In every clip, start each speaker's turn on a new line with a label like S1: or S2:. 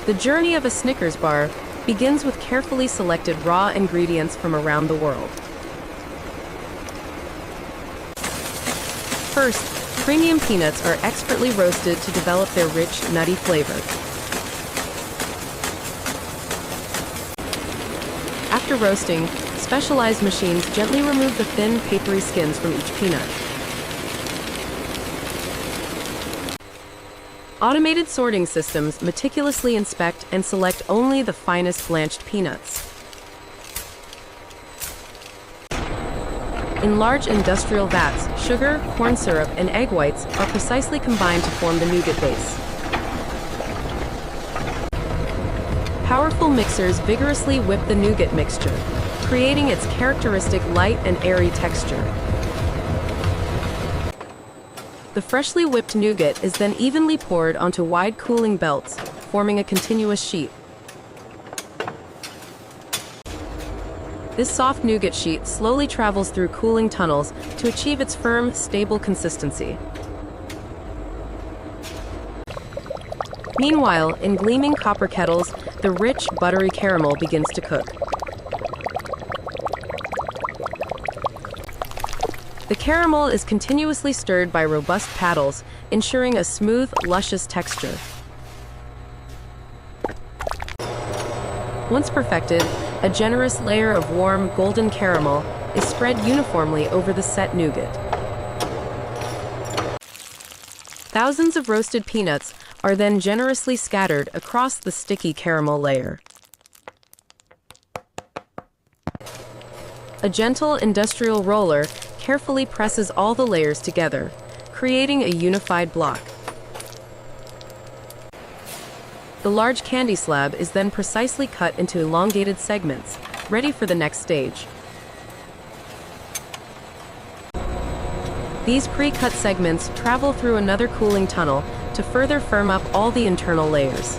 S1: The journey of a Snickers bar begins with carefully selected raw ingredients from around the world. First, premium peanuts are expertly roasted to develop their rich, nutty flavor. After roasting, specialized machines gently remove the thin, papery skins from each peanut. Automated sorting systems meticulously inspect and select only the finest blanched peanuts. In large industrial vats, sugar, corn syrup, and egg whites are precisely combined to form the nougat base. Powerful mixers vigorously whip the nougat mixture, creating its characteristic light and airy texture. The freshly whipped nougat is then evenly poured onto wide cooling belts, forming a continuous sheet. This soft nougat sheet slowly travels through cooling tunnels to achieve its firm, stable consistency. Meanwhile, in gleaming copper kettles, the rich, buttery caramel begins to cook. The caramel is continuously stirred by robust paddles, ensuring a smooth, luscious texture. Once perfected, a generous layer of warm, golden caramel is spread uniformly over the set nougat. Thousands of roasted peanuts are then generously scattered across the sticky caramel layer. A gentle industrial roller carefully presses all the layers together, creating a unified block. The large candy slab is then precisely cut into elongated segments, ready for the next stage. These pre-cut segments travel through another cooling tunnel to further firm up all the internal layers.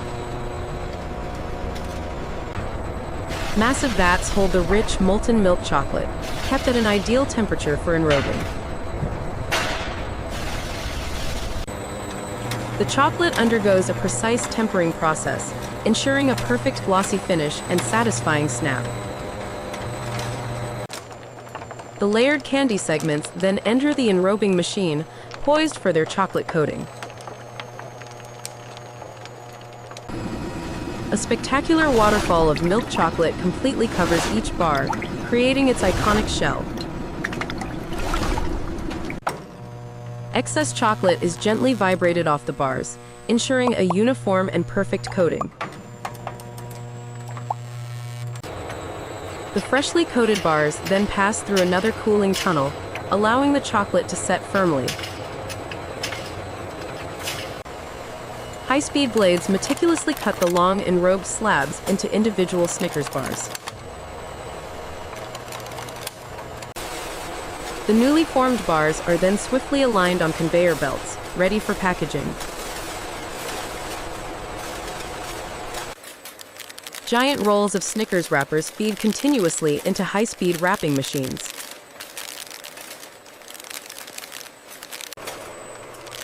S1: Massive vats hold the rich, molten milk chocolate, kept at an ideal temperature for enrobing. The chocolate undergoes a precise tempering process, ensuring a perfect glossy finish and satisfying snap. The layered candy segments then enter the enrobing machine, poised for their chocolate coating. A spectacular waterfall of milk chocolate completely covers each bar, creating its iconic shell. Excess chocolate is gently vibrated off the bars, ensuring a uniform and perfect coating. The freshly coated bars then pass through another cooling tunnel, allowing the chocolate to set firmly. High-speed blades meticulously cut the long enrobed slabs into individual Snickers bars. The newly formed bars are then swiftly aligned on conveyor belts, ready for packaging. Giant rolls of Snickers wrappers feed continuously into high-speed wrapping machines.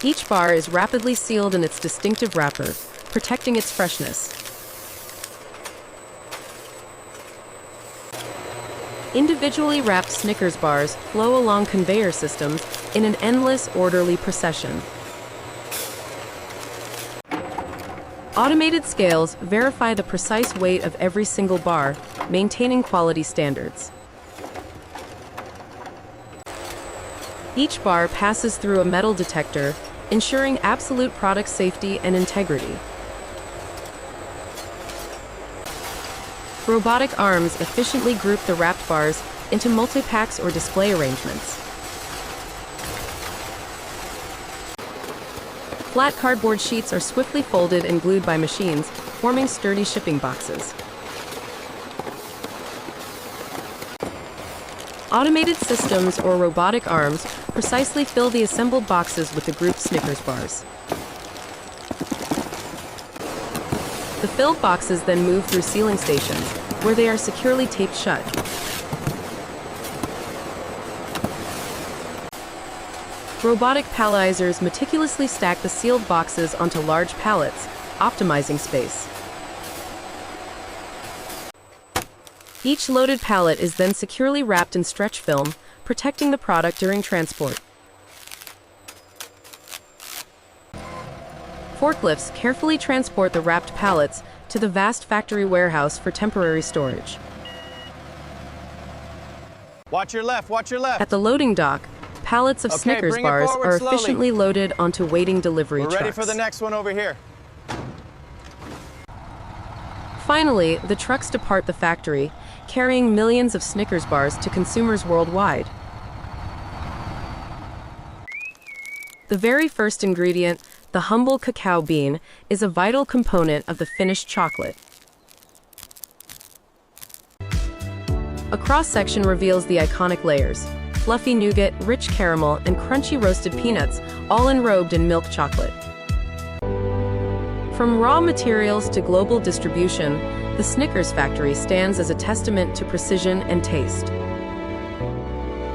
S1: Each bar is rapidly sealed in its distinctive wrapper, protecting its freshness. Individually wrapped Snickers bars flow along conveyor systems in an endless, orderly procession. Automated scales verify the precise weight of every single bar, maintaining quality standards. Each bar passes through a metal detector, ensuring absolute product safety and integrity. Robotic arms efficiently group the wrapped bars into multi-packs or display arrangements. Flat cardboard sheets are swiftly folded and glued by machines, forming sturdy shipping boxes. Automated systems or robotic arms precisely fill the assembled boxes with the grouped Snickers bars. The filled boxes then move through sealing stations, where they are securely taped shut. Robotic palletizers meticulously stack the sealed boxes onto large pallets, optimizing space. Each loaded pallet is then securely wrapped in stretch film, protecting the product during transport. Forklifts carefully transport the wrapped pallets to the vast factory warehouse for temporary storage.
S2: Watch your left, watch your left.
S1: At the loading dock, pallets of Snickers
S2: bring it
S1: bars
S2: forward
S1: are
S2: slowly.
S1: efficiently loaded onto waiting delivery
S2: We're
S1: trucks.
S2: ready for the next one over here.
S1: Finally, the trucks depart the factory, carrying millions of Snickers bars to consumers worldwide. The very first ingredient, the humble cacao bean, is a vital component of the finished chocolate. A cross-section reveals the iconic layers: fluffy nougat, rich caramel, and crunchy roasted peanuts, all enrobed in milk chocolate. From raw materials to global distribution, the Snickers factory stands as a testament to precision and taste.